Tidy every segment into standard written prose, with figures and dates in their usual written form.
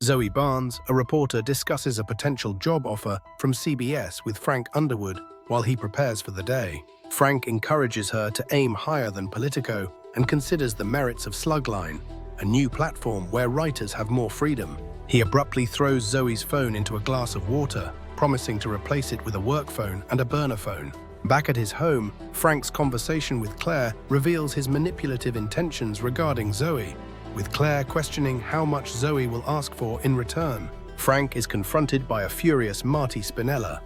Zoe Barnes, a reporter, discusses a potential job offer from CBS with Frank Underwood while he prepares for the day. Frank encourages her to aim higher than Politico and considers the merits of Slugline, a new platform where writers have more freedom. He abruptly throws Zoe's phone into a glass of water, promising to replace it with a work phone and a burner phone. Back at his home, Frank's conversation with Claire reveals his manipulative intentions regarding Zoe, with Claire questioning how much Zoe will ask for in return. Frank is confronted by a furious Marty Spinella,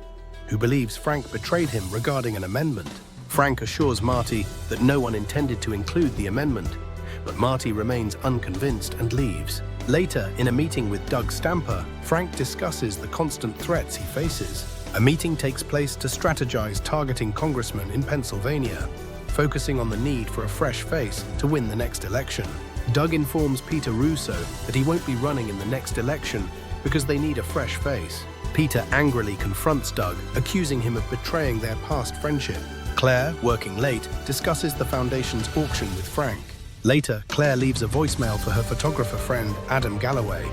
who believes Frank betrayed him regarding an amendment. Frank assures Marty that no one intended to include the amendment, but Marty remains unconvinced and leaves. Later, in a meeting with Doug Stamper, Frank discusses the constant threats he faces. A meeting takes place to strategize targeting congressmen in Pennsylvania, focusing on the need for a fresh face to win the next election. Doug informs Peter Russo that he won't be running in the next election because they need a fresh face. Peter angrily confronts Doug, accusing him of betraying their past friendship. Claire, working late, discusses the foundation's auction with Frank. Later, Claire leaves a voicemail for her photographer friend, Adam Galloway,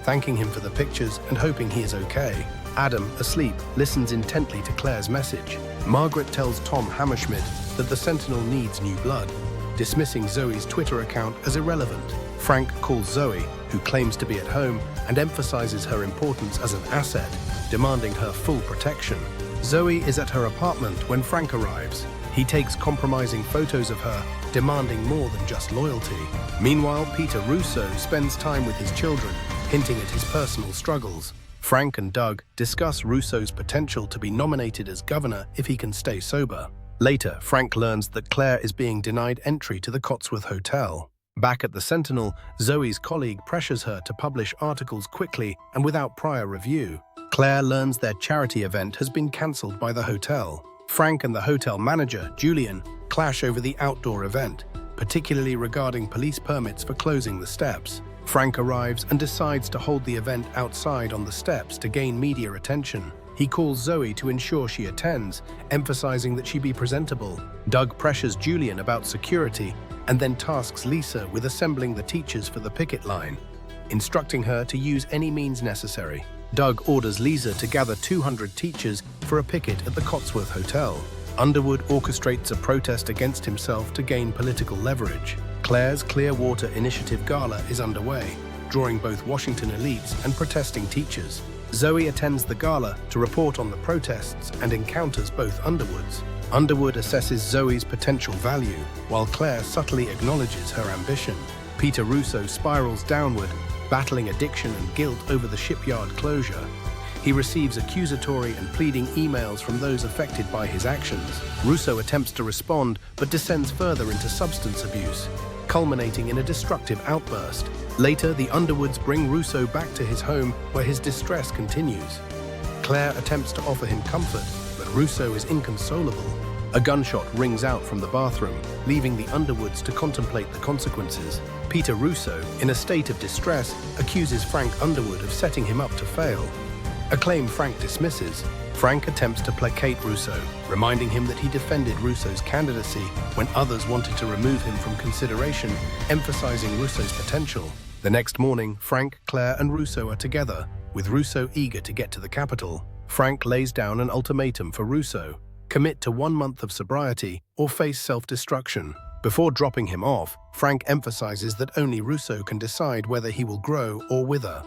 thanking him for the pictures and hoping he is okay. Adam, asleep, listens intently to Claire's message. Margaret tells Tom Hammerschmidt that the Sentinel needs new blood, dismissing Zoe's Twitter account as irrelevant. Frank calls Zoe, who claims to be at home, and emphasizes her importance as an asset, demanding her full protection. Zoe is at her apartment when Frank arrives. He takes compromising photos of her, demanding more than just loyalty. Meanwhile, Peter Russo spends time with his children, hinting at his personal struggles. Frank and Doug discuss Russo's potential to be nominated as governor if he can stay sober. Later, Frank learns that Claire is being denied entry to the Cotsworth Hotel. Back at the Sentinel, Zoe's colleague pressures her to publish articles quickly and without prior review. Claire learns their charity event has been cancelled by the hotel. Frank and the hotel manager, Julian, clash over the outdoor event, particularly regarding police permits for closing the steps. Frank arrives and decides to hold the event outside on the steps to gain media attention. He calls Zoe to ensure she attends, emphasizing that she be presentable. Doug pressures Julian about security and then tasks Lisa with assembling the teachers for the picket line, instructing her to use any means necessary. Doug orders Lisa to gather 200 teachers for a picket at the Cotsworth Hotel. Underwood orchestrates a protest against himself to gain political leverage. Claire's Clearwater Initiative Gala is underway, drawing both Washington elites and protesting teachers. Zoe attends the gala to report on the protests and encounters both Underwoods. Underwood assesses Zoe's potential value, while Claire subtly acknowledges her ambition. Peter Russo spirals downward, battling addiction and guilt over the shipyard closure. He receives accusatory and pleading emails from those affected by his actions. Russo attempts to respond, but descends further into substance abuse, culminating in a destructive outburst. Later, the Underwoods bring Russo back to his home, where his distress continues. Claire attempts to offer him comfort, but Russo is inconsolable. A gunshot rings out from the bathroom, leaving the Underwoods to contemplate the consequences. Peter Russo, in a state of distress, accuses Frank Underwood of setting him up to fail, a claim Frank dismisses. Frank attempts to placate Russo, reminding him that he defended Russo's candidacy when others wanted to remove him from consideration, emphasizing Russo's potential. The next morning, Frank, Claire, and Russo are together, with Russo eager to get to the capital. Frank lays down an ultimatum for Russo: commit to 1 month of sobriety or face self-destruction. Before dropping him off, Frank emphasizes that only Russo can decide whether he will grow or wither.